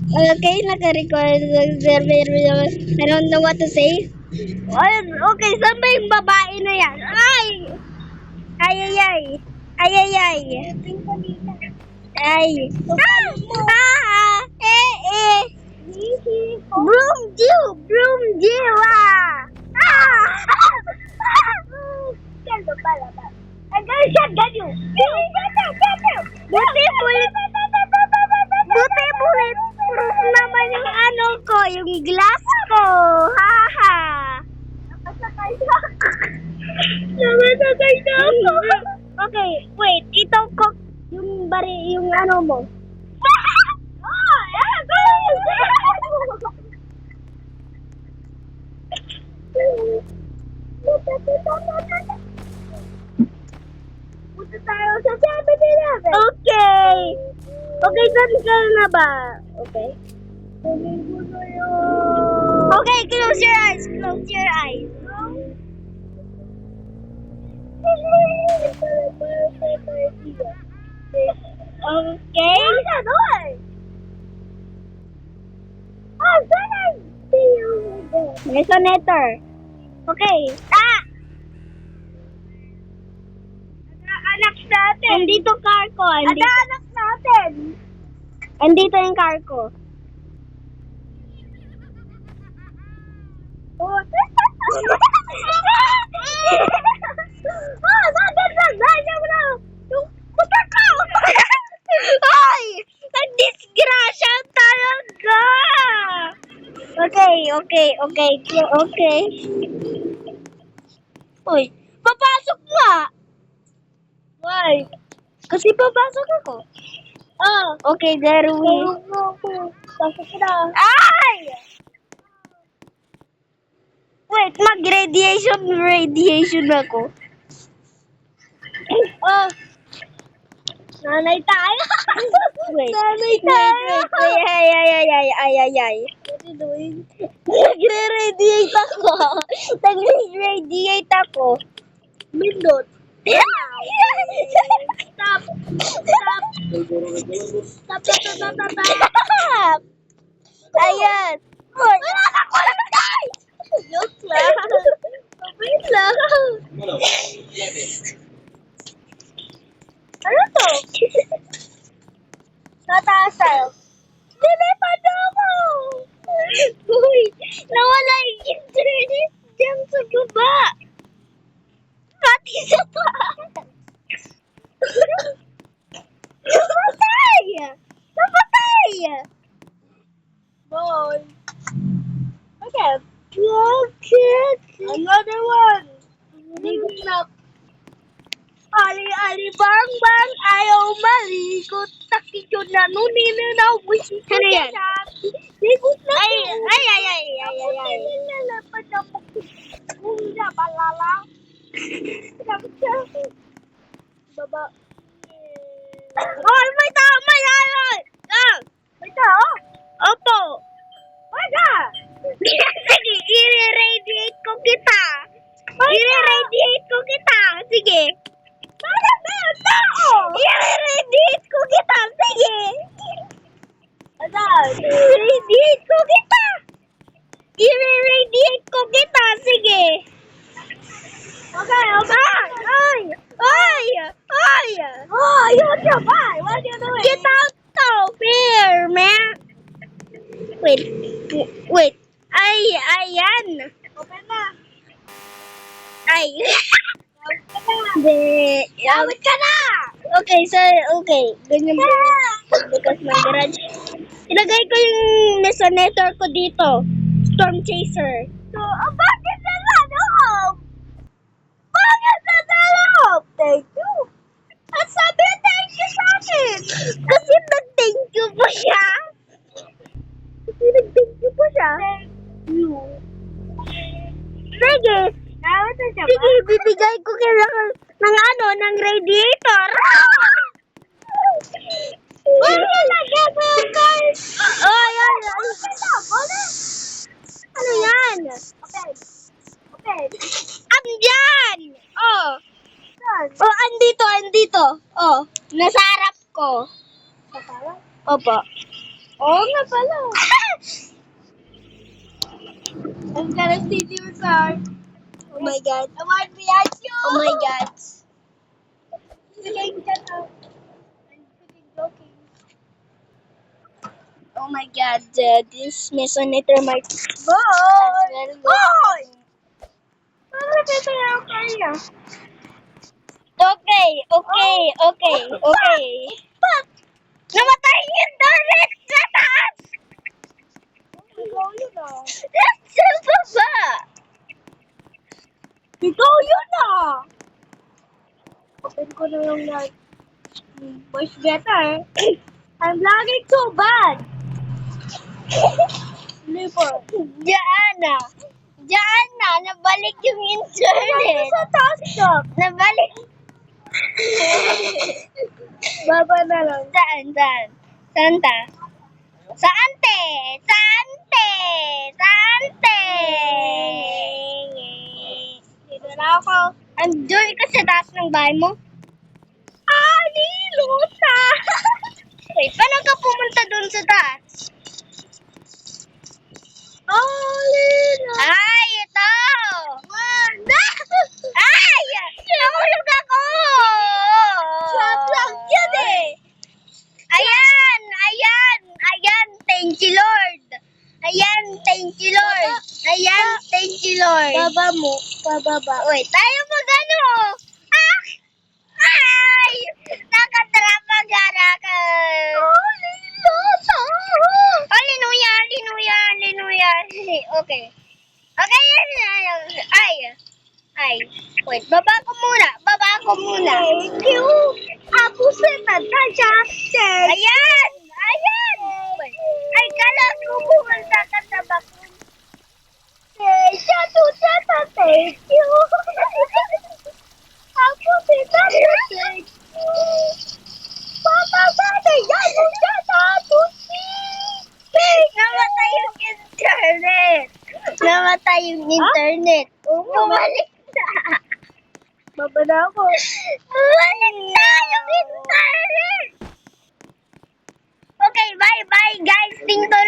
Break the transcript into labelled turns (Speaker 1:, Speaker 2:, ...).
Speaker 1: Okay, naka-record. I don't know what to say. Okay, saan ba yung babae na yan? Ay! Ay, ay, ay. Ay, ay, ay. Ay. Ah! Eh. Broom dew! Broom dew! Ah! Buti bulletproof naman yung ano ko, yung glass ko. Haha. Nakasakay na ako. Okay, wait. Ito ko, yung yung ano mo. Punta tayo sa 7-Eleven. Okay. Okay, saan ka na ba? Okay. Okay, close your eyes. Close your eyes. Okay. Resonator. Okay. Anak natin. Andito car ko. Anak natin. Andito yung car ko. Ay! Ang disgrasya talaga! Okay. Uy, papasok nga! Why? Kasi papasok ako. Oh. Okay, there we. Pasok na. Ay! Wait, mag-radiation ako. Oh. Nanay tayo. Wait. Nanay tayo. Wait. Ay. What are you doing? Nagre-radiate ako. Nagre-radiate ako. Mindot. Stop. Ayan. Wala na ko lang guys. Joke lang. Wait lang. Ano to? Nataas tayo. Lilipad ako. Uy, nawala yung internet dyan sa baba. Pati sa taas. Napatay! Boy. Okay. Another one. Ligot na. Ali bang ayaw malikot. Takikyo na nunin na wish. Ano yan? Ligot na. Ay. Nalapad na po. Muna balala. Baba. Oh, may tao! May alay! May tao? Opo. Wala. Sige, i-radiate ko kita. Sige. Bakit na yung tao? I-radiate ko kita. Sige. I-radiate ko kita. Sige. Okay. Ay! Oh, you jump. What are you doing? Get out of here, man. Wait. Ayan. Open na. Ay. Yawit ka na. Okay. Ganyan ba? Bukas ng garage. Ilagay ko yung resonator ko dito. Storm chaser. So, bakit na loob? Thank you. At sabi thank you sa akin. Kasi nag-thank you po siya. Thank you. Sige. Sige, bibigay ko kailangan ng radiator. Wala lagay mo yung guys. Ano yan? Okay. Andyan. Andito. Nasa harap ko. Opo. Oo nga pala. I'm gonna see you, sir. Oh my God. I want behind you. Oh my God. Oh my God. This mesoneter might. Boy! Boy! Okay. Namatay yung turret sa taas! Ikaw yun ah. Sa baba! Ikaw yun ah! Open ko na yung light. Much better. I'm lagging so bad. Diyan na. Diyan na. Nabalik yung internet. Sa taas ka. Nabalik. Baba na lang. Saan? Santa? Saan te? Dito na ako. Andun ka sa taas ng bahay mo? Lusa! Wait, paano ka pumunta dun sa taas? Ay, ito! Ay! Nahulog ako! Shot lang yan eh! Ayan! Thank you, Lord! Thank you, Lord! Baba mo. Wait, tayo mag-ano? Ah! Ay! Nakatrapagara ka! Hallelujah! Okay. Okay, yan. Ay. Wait, baba ko muna. Thank you. Ako sa Natasha. Ayan! Wait. Ay, kala ko pumunta ka sa bakun. Thank you. Ako si Natasha. Thank you. Namatay yung internet. Bumalik na. Baba na ako. Bumalik na yung internet. Okay, bye guys. Ting ton.